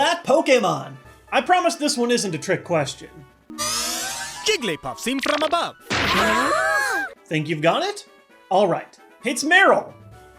that Pokemon? I promise this one isn't a trick question. Jigglypuff seen from above. Think you've got it? Alright, it's Meryl.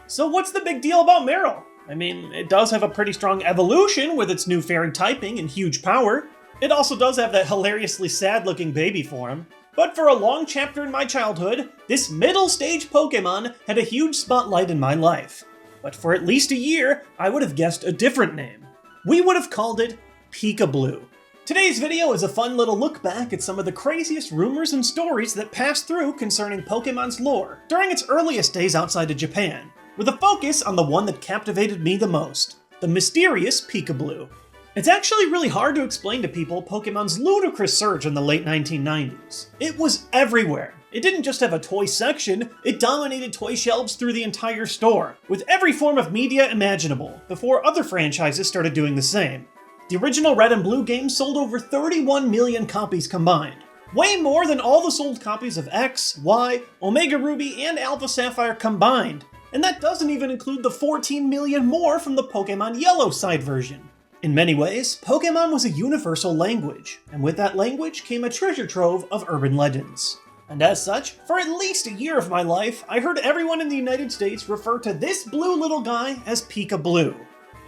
So what's the big deal about Meryl? I mean, it does have a pretty strong evolution with its new fairy typing and huge power. It also does have that hilariously sad-looking baby form. But for a long chapter in my childhood, this middle stage Pokemon had a huge spotlight in my life. But for at least a year, I would have guessed a different name. We would have called it Pikablu. Today's video is a fun little look back at some of the craziest rumors and stories that passed through concerning Pokemon's lore during its earliest days outside of Japan, with a focus on the one that captivated me the most, the mysterious Pikablu. It's actually really hard to explain to people Pokemon's ludicrous surge in the late 1990s. It was everywhere. It didn't just have a toy section, it dominated toy shelves through the entire store, with every form of media imaginable, before other franchises started doing the same. The original Red and Blue game sold over 31 million copies combined, way more than all the sold copies of X, Y, Omega Ruby, and Alpha Sapphire combined, and that doesn't even include the 14 million more from the Pokemon Yellow side version. In many ways, Pokemon was a universal language, and with that language came a treasure trove of urban legends. And as such, for at least a year of my life, I heard everyone in the United States refer to this blue little guy as Pikablu.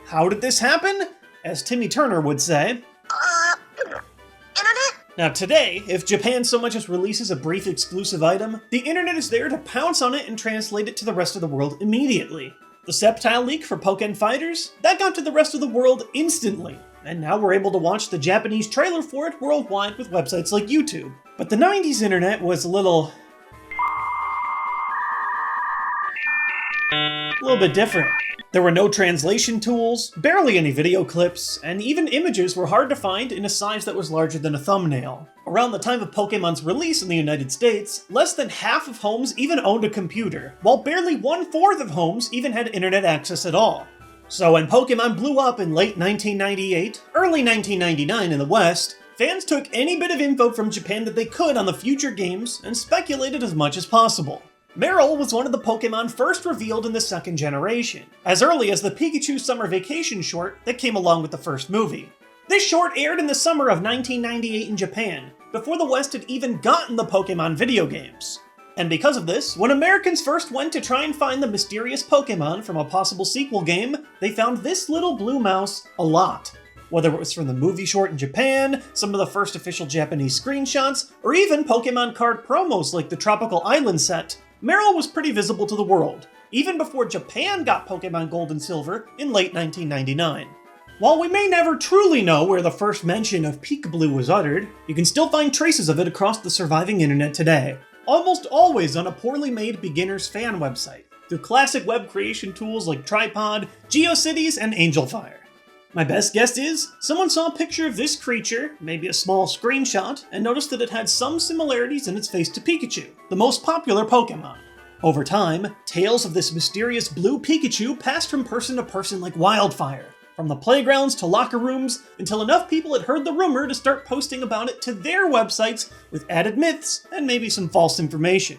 How did this happen? As Timmy Turner would say, Internet? Now today, if Japan so much as releases a brief exclusive item, the internet is there to pounce on it and translate it to the rest of the world immediately. The Sceptile leak for Pokken Fighters, that got to the rest of the world instantly, and now we're able to watch the Japanese trailer for it worldwide with websites like YouTube. But the 90s internet was a little bit different. There were no translation tools, barely any video clips, and even images were hard to find in a size that was larger than a thumbnail. Around the time of Pokemon's release in the United States, less than half of homes even owned a computer, while barely 1/4 of homes even had internet access at all. So when Pokemon blew up in late 1998, early 1999 in the West, fans took any bit of info from Japan that they could on the future games and speculated as much as possible. Meryl was one of the Pokemon first revealed in the second generation, as early as the Pikachu Summer Vacation short that came along with the first movie. This short aired in the summer of 1998 in Japan, before the West had even gotten the Pokemon video games. And because of this, when Americans first went to try and find the mysterious Pokemon from a possible sequel game, they found this little blue mouse a lot. Whether it was from the movie short in Japan, some of the first official Japanese screenshots, or even Pokemon card promos like the Tropical Island set, Meryl was pretty visible to the world, even before Japan got Pokemon Gold and Silver in late 1999. While we may never truly know where the first mention of Pikablu was uttered, you can still find traces of it across the surviving internet today, almost always on a poorly made beginner's fan website, through classic web creation tools like Tripod, GeoCities, and Angelfire. My best guess is, someone saw a picture of this creature, maybe a small screenshot, and noticed that it had some similarities in its face to Pikachu, the most popular Pokemon. Over time, tales of this mysterious blue Pikachu passed from person to person like wildfire, from the playgrounds to locker rooms, until enough people had heard the rumor to start posting about it to their websites with added myths and maybe some false information.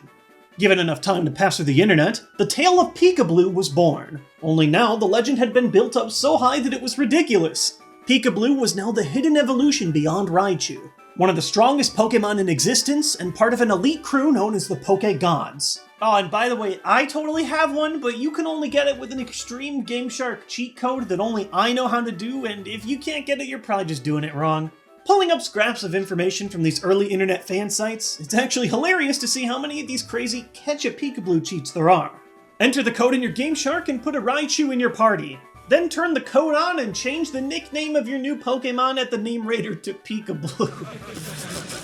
Given enough time to pass through the internet, the tale of Pikablu was born. Only now the legend had been built up so high that it was ridiculous. Pikablu was now the hidden evolution beyond Raichu, one of the strongest Pokemon in existence and part of an elite crew known as the Hoecake Gods. Oh, and by the way, I totally have one, but you can only get it with an extreme Gameshark cheat code that only I know how to do, and if you can't get it, you're probably just doing it wrong. Pulling up scraps of information from these early internet fan sites, it's actually hilarious to see how many of these crazy catch a Pikablu cheats there are. Enter the code in your Gameshark and put a Raichu in your party. Then turn the code on and change the nickname of your new Pokemon at the name rater to Pikablus.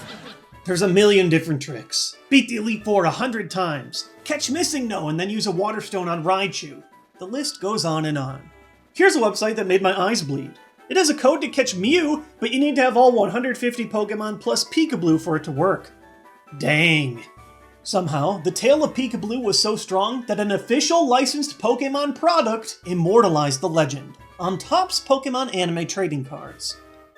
There's a million different tricks. Beat the Elite Four 100 times. Catch Missingno and then use a Water Stone on Raichu. The list goes on and on. Here's a website that made my eyes bleed. It has a code to catch Mew, but you need to have all 150 Pokemon plus Pikablu for it to work. Dang. Somehow, the tale of Pikablu was so strong that an official licensed Pokemon product immortalized the legend on Topps Pokemon anime trading cards.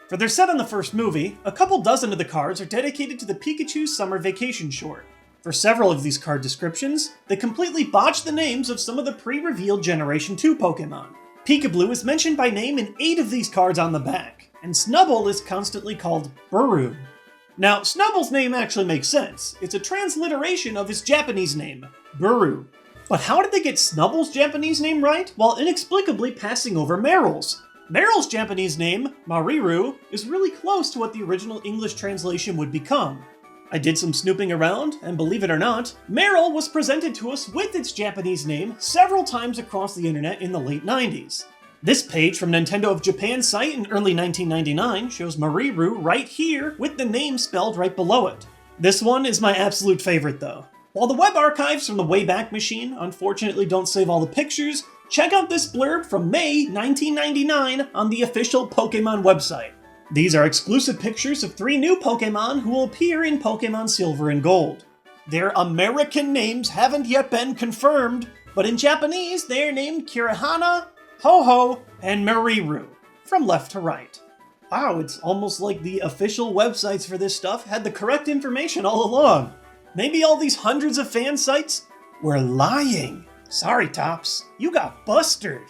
For their set in the first movie, a couple dozen of the cards are dedicated to the Pikachu Summer Vacation short. For several of these card descriptions, they completely botch the names of some of the pre-revealed Generation 2 Pokemon. Pikablu is mentioned by name in 8 of these cards on the back, and Snubbull is constantly called Buru. Now, Snubbull's name actually makes sense. It's a transliteration of his Japanese name, Buru. But how did they get Snubbull's Japanese name right while inexplicably passing over Meryl's? Meryl's Japanese name, Mariru, is really close to what the original English translation would become. I did some snooping around, and believe it or not, Meryl was presented to us with its Japanese name several times across the internet in the late 90s. This page from Nintendo of Japan's site in early 1999 shows Mariru right here with the name spelled right below it. This one is my absolute favorite though. While the web archives from the Wayback Machine unfortunately don't save all the pictures, check out this blurb from May 1999 on the official Pokemon website. These are exclusive pictures of 3 new Pokemon who will appear in Pokemon Silver and Gold. Their American names haven't yet been confirmed, but in Japanese they are named Kirihana, Ho-Ho, and Mariru, from left to right. Wow, it's almost like the official websites for this stuff had the correct information all along. Maybe all these hundreds of fan sites were lying. Sorry, Tops, you got busted.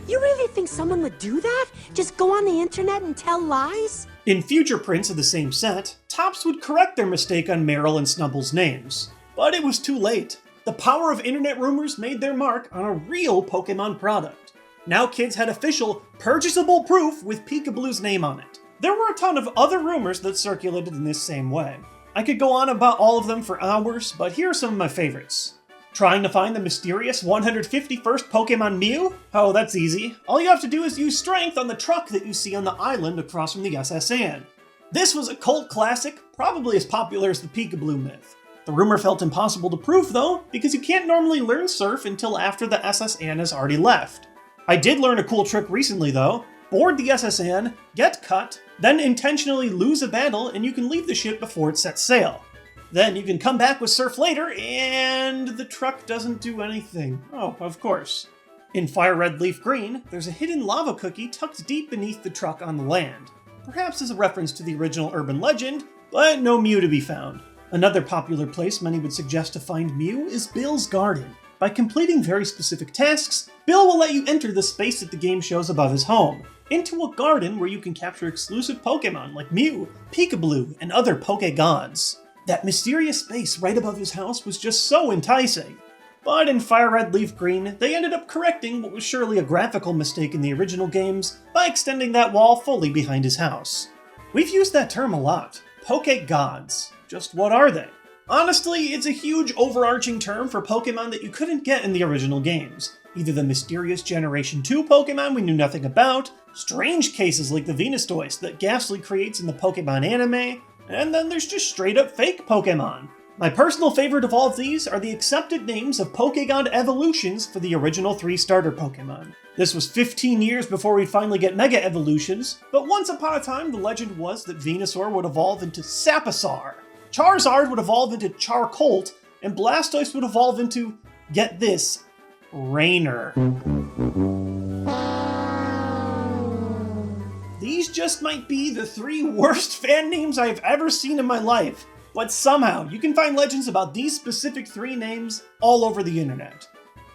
You really think someone would do that? Just go on the internet and tell lies? In future prints of the same set, Tops would correct their mistake on Meryl and Snubbull's names. But it was too late. The power of internet rumors made their mark on a real Pokemon product. Now kids had official, purchasable proof with Pikablu's name on it. There were a ton of other rumors that circulated in this same way. I could go on about all of them for hours, but here are some of my favorites. Trying to find the mysterious 151st Pokemon Mew? Oh, that's easy. All you have to do is use strength on the truck that you see on the island across from the SS Anne. This was a cult classic, probably as popular as the Pikablu myth. The rumor felt impossible to prove though, because you can't normally learn Surf until after the SS Anne has already left. I did learn a cool trick recently though. Board the SS Anne, get cut, then intentionally lose a battle and you can leave the ship before it sets sail. Then you can come back with Surf later, and the truck doesn't do anything. Oh, of course. In Fire Red Leaf Green, there's a hidden lava cookie tucked deep beneath the truck on the land. Perhaps as a reference to the original urban legend, but no Mew to be found. Another popular place many would suggest to find Mew is Bill's Garden. By completing very specific tasks, Bill will let you enter the space that the game shows above his home, into a garden where you can capture exclusive Pokemon like Mew, Pikablu, and other Hoecake Gods. That mysterious space right above his house was just so enticing. But in Fire Red Leaf Green, they ended up correcting what was surely a graphical mistake in the original games by extending that wall fully behind his house. We've used that term a lot. Hoecake Gods. Just what are they? Honestly, it's a huge overarching term for Pokemon that you couldn't get in the original games. Either the mysterious Generation 2 Pokemon we knew nothing about, strange cases like the Venustoise that Ghastly creates in the Pokemon anime, and then there's just straight up fake Pokemon. My personal favorite of all of these are the accepted names of Pokegod evolutions for the original 3 starter Pokemon. This was 15 years before we'd finally get Mega Evolutions, but once upon a time the legend was that Venusaur would evolve into Saposaur, Charizard would evolve into Charcolt, and Blastoise would evolve into, get this, Rainer. These just might be the 3 worst fan names I've ever seen in my life, but somehow you can find legends about these specific 3 names all over the internet.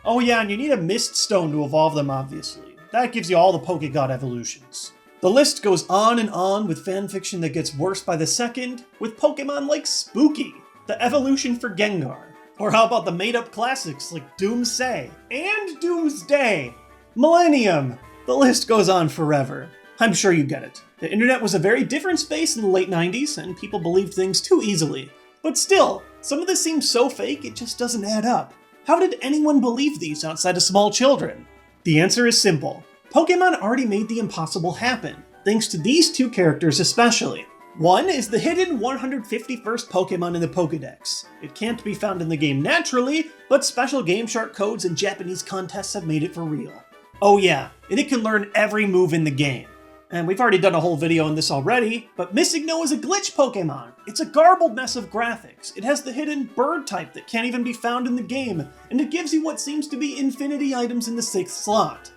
Oh yeah, and you need a Mist Stone to evolve them obviously. That gives you all the Pokegod evolutions. The list goes on and on with fanfiction that gets worse by the second, with Pokemon like Spooky, the evolution for Gengar. Or how about the made-up classics like Doomsay and Doomsday? Millennium! The list goes on forever. I'm sure you get it. The internet was a very different space in the late 90s, and people believed things too easily. But still, some of this seems so fake it just doesn't add up. How did anyone believe these outside of small children? The answer is simple. Pokemon already made the impossible happen, thanks to these 2 characters especially. One is the hidden 151st Pokemon in the Pokédex. It can't be found in the game naturally, but special Gameshark codes and Japanese contests have made it for real. Oh yeah, and it can learn every move in the game. And we've already done a whole video on this already, but Missingno is a glitch Pokemon. It's a garbled mess of graphics. It has the hidden bird type that can't even be found in the game, and it gives you what seems to be infinity items in the 6th slot.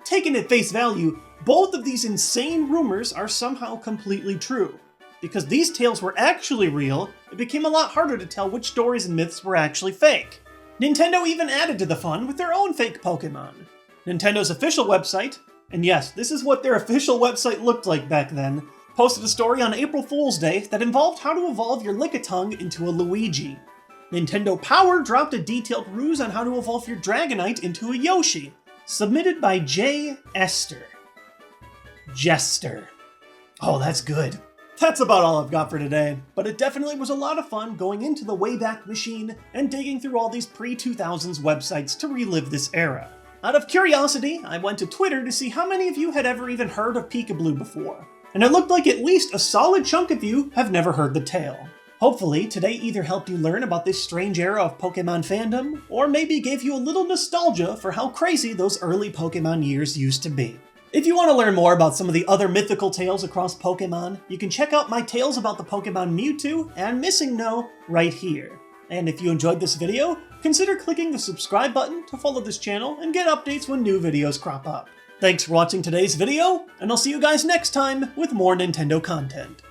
Taken at face value, both of these insane rumors are somehow completely true. Because these tales were actually real, it became a lot harder to tell which stories and myths were actually fake. Nintendo even added to the fun with their own fake Pokemon. Nintendo's official website, and yes, this is what their official website looked like back then, posted a story on April Fool's Day that involved how to evolve your Lickitung into a Luigi. Nintendo Power dropped a detailed ruse on how to evolve your Dragonite into a Yoshi, submitted by J. Esther. Jester. Oh, that's good. That's about all I've got for today, but it definitely was a lot of fun going into the Wayback Machine and digging through all these pre-2000s websites to relive this era. Out of curiosity, I went to Twitter to see how many of you had ever even heard of Pikablu before, and it looked like at least a solid chunk of you have never heard the tale. Hopefully, today either helped you learn about this strange era of Pokemon fandom, or maybe gave you a little nostalgia for how crazy those early Pokemon years used to be. If you want to learn more about some of the other mythical tales across Pokemon, you can check out my tales about the Pokemon Mewtwo and Missingno right here. And if you enjoyed this video, consider clicking the subscribe button to follow this channel and get updates when new videos crop up. Thanks for watching today's video, and I'll see you guys next time with more Nintendo content.